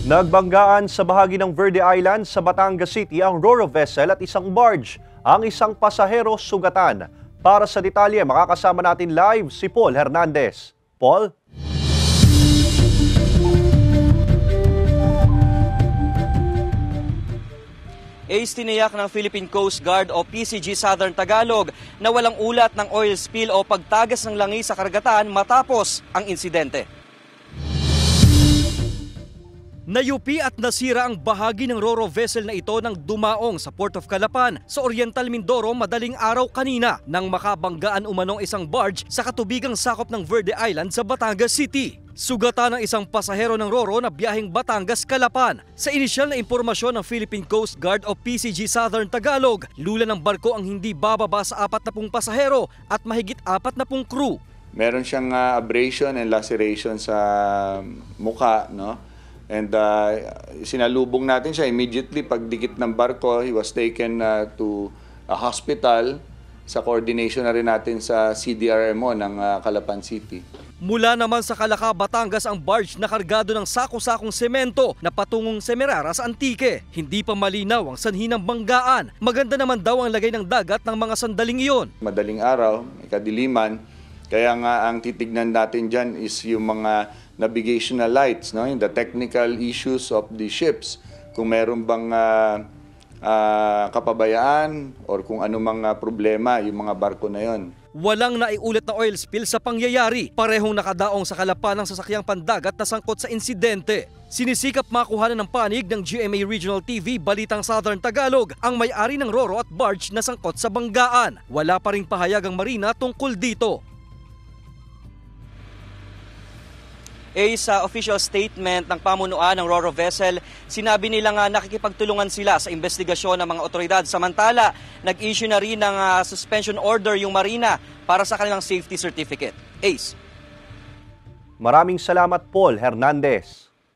Nagbanggaan sa bahagi ng Verde Island sa Batangas City ang ro-ro vessel at isang barge. Ang isang pasahero sugatan. Para sa detalye, makakasama natin live si Paul Hernandez. Paul? Tiniyak ng Philippine Coast Guard o PCG Southern Tagalog na walang ulat ng oil spill o pagtagas ng langis sa karagatan matapos ang insidente. Nayupi at nasira ang bahagi ng ro-ro vessel na ito nang dumaong sa Port of Calapan sa Oriental Mindoro madaling araw kanina nang makabanggaan umanong isang barge sa katubigang sakop ng Verde Island sa Batangas City. Sugatan ng isang pasahero ng ro-ro na biyaheng Batangas-Calapan. Sa inisyal na impormasyon ng Philippine Coast Guard o PCG Southern Tagalog, lula ng barko ang hindi bababa sa 40 pasahero at mahigit 40 crew. Meron siyang abrasion and laceration sa muka, no? And sinalubong natin siya immediately pagdikit ng barko. He was taken to a hospital sa coordination na rin natin sa CDRMO ng Calapan City. Mula naman sa Calaca, Batangas ang barge na kargado ng sako-sakong semento na patungong Semirara sa Antique. Hindi pa malinaw ang sanhi ng banggaan. Maganda naman daw ang lagay ng dagat ng mga sandaling iyon. Madaling araw, kadiliman, kaya nga ang titignan natin dyan is yung mga navigational lights, no? In the technical issues of the ships. Kung meron bang kapabayaan or kung ano mga problema yung mga barko na yon. Walang naiulat na oil spill sa pangyayari. Parehong nakadaong sa Calapan ng sasakyang pandagat na sangkot sa insidente. Sinisikap makuhanan ng panig ng GMA Regional TV Balitang Southern Tagalog ang may-ari ng ro-ro at barge na sangkot sa banggaan. Wala pa ring pahayag ang marina tungkol dito. Sa official statement ng pamunuan ng ro-ro vessel, sinabi nila nga nakikipagtulungan sila sa investigasyon ng mga otoridad. Samantala, nag-issue na rin ng suspension order yung marina para sa kanilang safety certificate. Ace. Maraming salamat, Paul Hernandez.